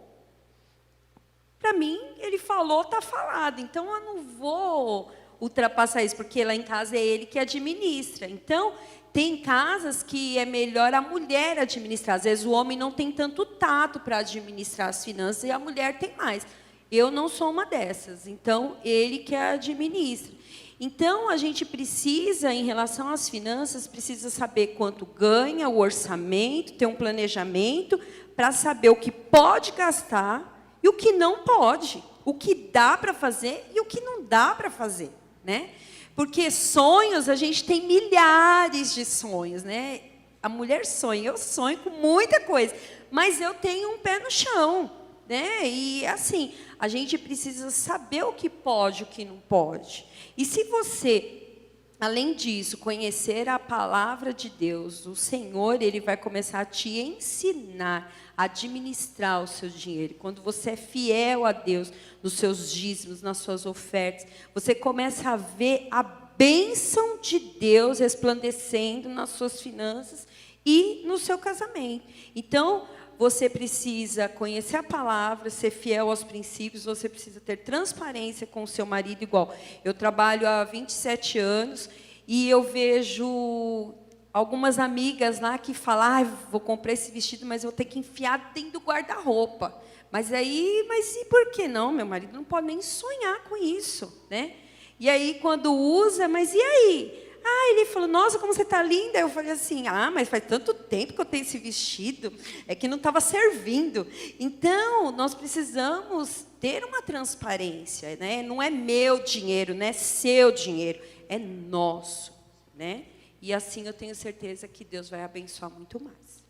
Para mim, ele falou, está falado. Então, eu não vou ultrapassar isso, porque lá em casa é ele que administra. Então, tem casas que é melhor a mulher administrar. Às vezes, o homem não tem tanto tato para administrar as finanças e a mulher tem mais. Eu não sou uma dessas. Então, ele que administra. Então, a gente precisa, em relação às finanças, precisa saber quanto ganha, o orçamento, ter um planejamento para saber o que pode gastar e o que não pode, o que dá para fazer e o que não dá para fazer, né? Porque sonhos, a gente tem milhares de sonhos, né? A mulher sonha, eu sonho com muita coisa, mas eu tenho um pé no chão, né? E assim, a gente precisa saber o que pode, o que não pode. E se você, além disso, conhecer a palavra de Deus, o Senhor, Ele vai começar a te ensinar a administrar o seu dinheiro. Quando você é fiel a Deus, nos seus dízimos, nas suas ofertas, você começa a ver a bênção de Deus resplandecendo nas suas finanças e no seu casamento. Então, você precisa conhecer a palavra, ser fiel aos princípios, você precisa ter transparência com o seu marido igual. Eu trabalho há 27 anos e eu vejo algumas amigas lá que falam, vou comprar esse vestido, mas eu vou ter que enfiar dentro do guarda-roupa. Mas e por que não? Meu marido não pode nem sonhar com isso, né? E aí, quando usa, mas e aí? Ele falou, nossa, como você está linda. Eu falei assim, mas faz tanto tempo que eu tenho esse vestido, é que não estava servindo. Então, nós precisamos ter uma transparência, né? Não é meu dinheiro, não é seu dinheiro, é nosso, né? E assim eu tenho certeza que Deus vai abençoar muito mais.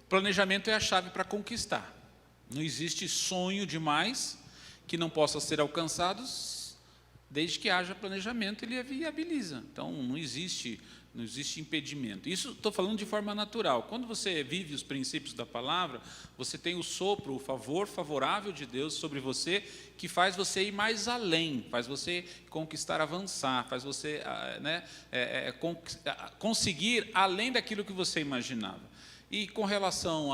Planejamento é a chave para conquistar. Não existe sonho demais que não possa ser alcançado. Desde que haja planejamento, ele viabiliza. Então, não existe impedimento. Isso estou falando de forma natural. Quando você vive os princípios da palavra, você tem o sopro, o favor favorável de Deus sobre você, que faz você ir mais além, faz você conquistar, avançar, faz você conseguir além daquilo que você imaginava. E com relação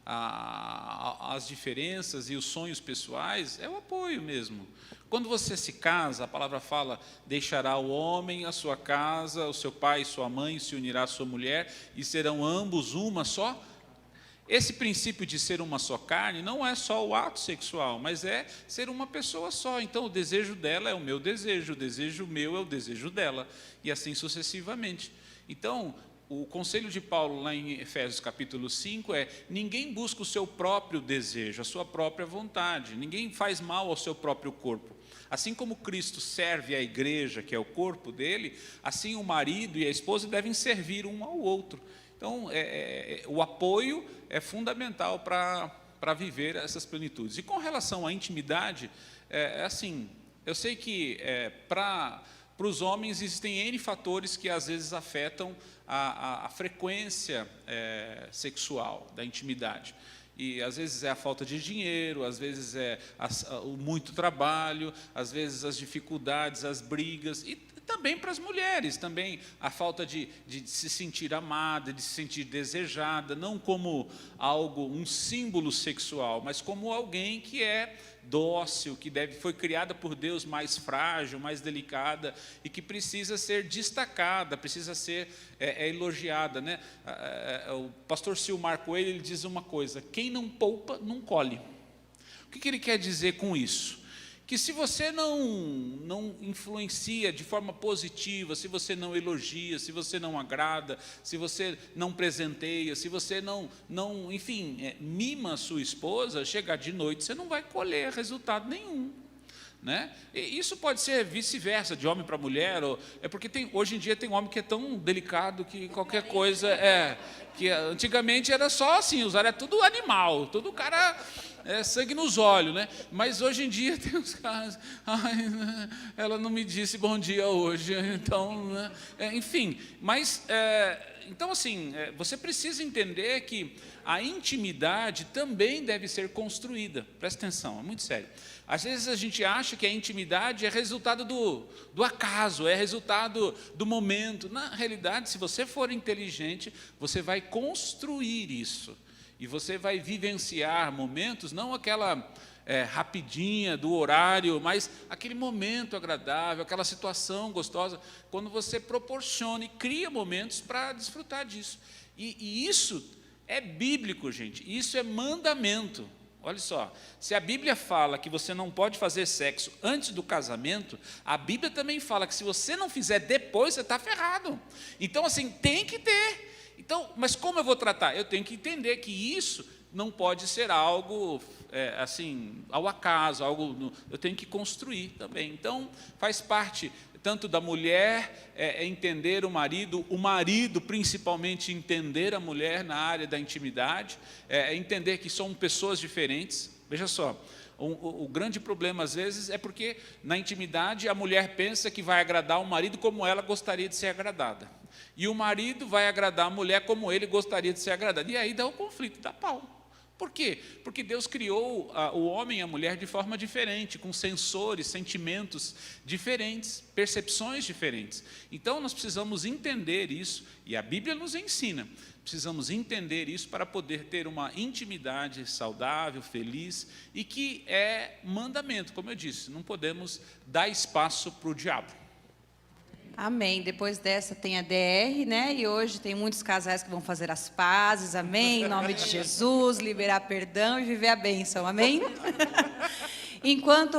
às diferenças e os sonhos pessoais, é o apoio mesmo. Quando você se casa, a palavra fala, deixará o homem a sua casa, o seu pai e sua mãe, se unirá à sua mulher, e serão ambos uma só. Esse princípio de ser uma só carne não é só o ato sexual, mas é ser uma pessoa só. Então, o desejo dela é o meu desejo, o desejo meu é o desejo dela, e assim sucessivamente. Então, o conselho de Paulo, lá em Efésios capítulo 5, ninguém busca o seu próprio desejo, a sua própria vontade, ninguém faz mal ao seu próprio corpo. Assim como Cristo serve a igreja, que é o corpo dele, assim o marido e a esposa devem servir um ao outro. Então, o apoio é fundamental para viver essas plenitudes. E com relação à intimidade, assim, eu sei que para os homens existem N fatores que às vezes afetam a frequência sexual da intimidade. E às vezes é a falta de dinheiro, às vezes é o muito trabalho, às vezes as dificuldades, as brigas, e também para as mulheres, também a falta de se sentir amada, de se sentir desejada, não como um símbolo sexual, mas como alguém que é dócil, que foi criada por Deus mais frágil, mais delicada, e que precisa ser destacada, precisa ser elogiada, né? O pastor Silmar Coelho, ele diz uma coisa, quem não poupa, não colhe. O que ele quer dizer com isso? Que se você não influencia de forma positiva, se você não elogia, se você não agrada, se você não presenteia, se você enfim, mima a sua esposa, chegar de noite, você não vai colher resultado nenhum. Né? E isso pode ser vice-versa, de homem para mulher, porque hoje em dia tem homem que é tão delicado que qualquer coisa que antigamente era só assim, era tudo animal, tudo cara É sangue nos olhos, né? Mas hoje em dia tem uns caras, ela não me disse bom dia hoje, então, né? Enfim, mas, então assim, você precisa entender que a intimidade também deve ser construída, presta atenção, é muito sério. Às vezes a gente acha que a intimidade é resultado do acaso, é resultado do momento. Na realidade, se você for inteligente, você vai construir isso. E você vai vivenciar momentos, não aquela rapidinha do horário, mas aquele momento agradável, aquela situação gostosa, quando você proporciona e cria momentos para desfrutar disso. E isso é bíblico, gente, isso é mandamento. Olha só, se a Bíblia fala que você não pode fazer sexo antes do casamento, a Bíblia também fala que se você não fizer depois, você está ferrado. Então, assim, tem que ter. Então, mas como eu vou tratar? Eu tenho que entender que isso não pode ser algo, assim, ao acaso, eu tenho que construir também. Então, faz parte tanto da mulher entender o marido principalmente entender a mulher na área da intimidade, entender que são pessoas diferentes. Veja só, o grande problema às vezes é porque na intimidade a mulher pensa que vai agradar o marido como ela gostaria de ser agradada. E o marido vai agradar a mulher como ele gostaria de ser agradado. E aí dá o conflito, dá pau. Por quê? Porque Deus criou o homem e a mulher de forma diferente, com sensores, sentimentos diferentes, percepções diferentes. Então, nós precisamos entender isso, e a Bíblia nos ensina, precisamos entender isso para poder ter uma intimidade saudável, feliz, e que é mandamento, como eu disse, não podemos dar espaço para o diabo. Amém. Depois dessa tem a DR, né? E hoje tem muitos casais que vão fazer as pazes, amém? Em nome de Jesus, liberar perdão e viver a bênção, amém? Enquanto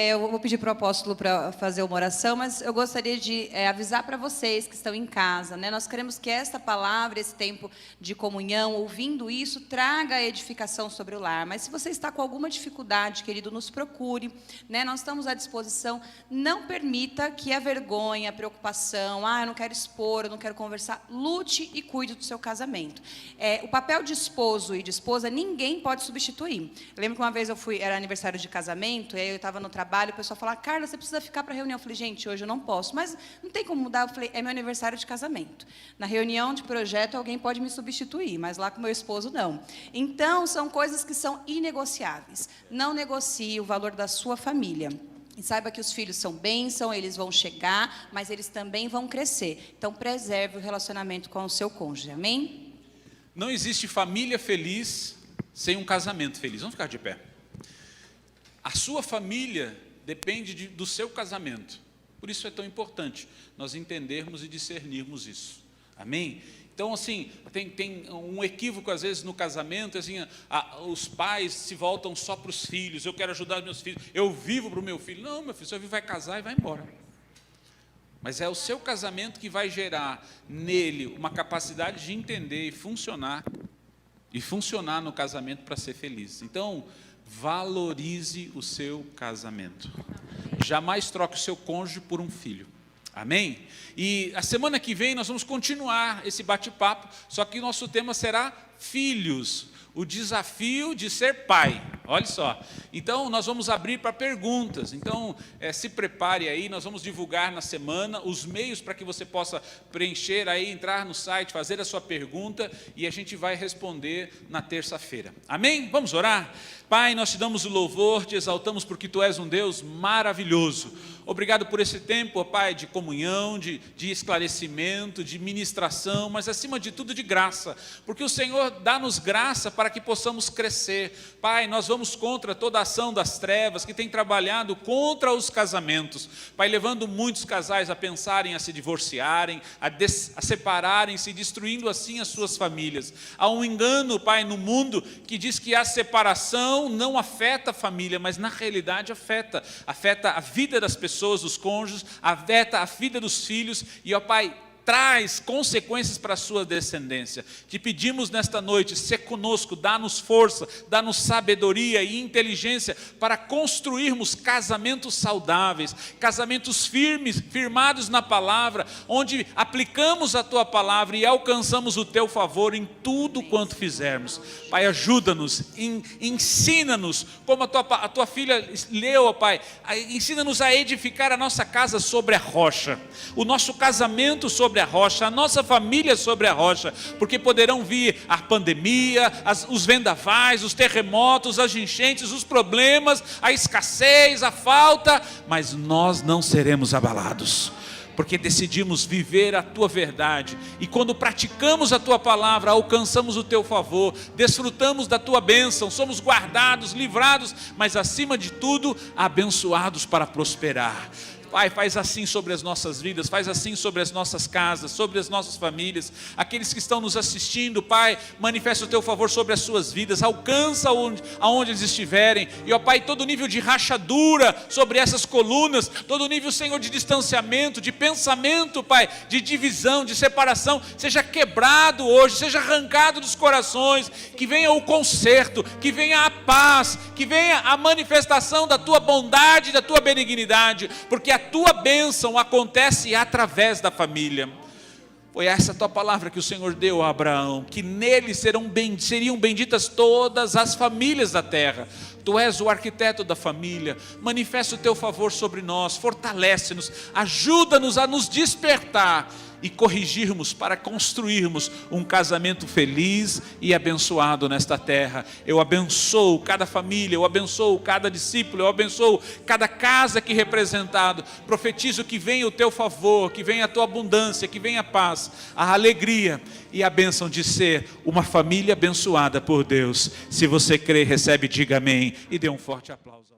eu vou pedir para o apóstolo para fazer uma oração, mas eu gostaria de avisar para vocês que estão em casa, né? Nós queremos que esta palavra, esse tempo de comunhão, ouvindo isso, traga a edificação sobre o lar. Mas se você está com alguma dificuldade, querido, nos procure, né? Nós estamos à disposição. Não permita que a vergonha, a preocupação, eu não quero expor, eu não quero conversar, lute e cuide do seu casamento. O papel de esposo e de esposa, ninguém pode substituir. Eu lembro que uma vez era aniversário de casamento, e aí eu estava no trabalho, o pessoal falava, Carla, você precisa ficar para a reunião. Eu falei, gente, hoje eu não posso, mas não tem como mudar. Eu falei, é meu aniversário de casamento. Na reunião de projeto, alguém pode me substituir, mas lá com meu esposo, não. Então, são coisas que são inegociáveis. Não negocie o valor da sua família. E saiba que os filhos são bênção, eles vão chegar, mas eles também vão crescer. Então, preserve o relacionamento com o seu cônjuge, amém? Não existe família feliz sem um casamento feliz. Vamos ficar de pé. A sua família depende do seu casamento. Por isso é tão importante nós entendermos e discernirmos isso. Amém? Então, assim, tem um equívoco, às vezes, no casamento, assim, os pais se voltam só para os filhos, eu quero ajudar os meus filhos, eu vivo para o meu filho. Não, meu filho, seu filho vai casar e vai embora. Mas é o seu casamento que vai gerar nele uma capacidade de entender e funcionar no casamento para ser feliz. Então, valorize o seu casamento. Jamais troque o seu cônjuge por um filho. Amém? E a semana que vem nós vamos continuar esse bate-papo, só que nosso tema será filhos, o desafio de ser pai. Olha só. Então, nós vamos abrir para perguntas. Então, se prepare aí, nós vamos divulgar na semana os meios para que você possa preencher aí, entrar no site, fazer a sua pergunta e a gente vai responder na terça-feira. Amém? Vamos orar? Pai, nós te damos o louvor, te exaltamos porque Tu és um Deus maravilhoso. Obrigado por esse tempo, ó Pai, de comunhão, de esclarecimento, de ministração, mas acima de tudo de graça, porque o Senhor dá-nos graça para que possamos crescer. Pai, nós vamos contra toda a ação das trevas que tem trabalhado contra os casamentos. Pai, levando muitos casais a pensarem a se divorciarem, a separarem-se, destruindo assim as suas famílias. Há um engano, Pai, no mundo que diz que a separação não afeta a família, mas na realidade afeta a vida das pessoas, dos cônjuges, afeta a vida dos filhos, e ó Pai, traz consequências para a sua descendência. Te pedimos nesta noite, ser conosco, dá-nos força, dá-nos sabedoria e inteligência para construirmos casamentos saudáveis, casamentos firmados na palavra, onde aplicamos a tua palavra e alcançamos o teu favor em tudo quanto fizermos. Pai, ajuda-nos, ensina-nos, como a tua filha leu, ó Pai, ensina-nos a edificar a nossa casa sobre a rocha, o nosso casamento sobre a rocha, a nossa família sobre a rocha, porque poderão vir a pandemia, os vendavais, os terremotos, as enchentes, os problemas, a escassez, a falta, mas nós não seremos abalados, porque decidimos viver a tua verdade, e quando praticamos a tua palavra, alcançamos o teu favor, desfrutamos da tua bênção, somos guardados, livrados, mas acima de tudo, abençoados para prosperar. Pai, faz assim sobre as nossas vidas, faz assim sobre as nossas casas, sobre as nossas famílias, aqueles que estão nos assistindo, Pai, manifesta o teu favor sobre as suas vidas, alcança aonde eles estiverem, e ó Pai, todo nível de rachadura sobre essas colunas, todo nível, Senhor, de distanciamento, de pensamento, Pai, de divisão, de separação, seja quebrado hoje, seja arrancado dos corações, que venha o conserto, que venha a paz, que venha a manifestação da tua bondade, da tua benignidade, porque a tua bênção acontece através da família. Foi essa tua palavra que o Senhor deu a Abraão, que nele seriam benditas todas as famílias da terra. Tu és o arquiteto da família, manifesta o teu favor sobre nós, fortalece-nos, ajuda-nos a nos despertar e corrigirmos para construirmos um casamento feliz e abençoado nesta terra. Eu abençoo cada família, eu abençoo cada discípulo, eu abençoo cada casa aqui representado. Profetizo que venha o teu favor, que venha a tua abundância, que venha a paz, a alegria e a bênção de ser uma família abençoada por Deus. Se você crê, recebe, diga amém e dê um forte aplauso.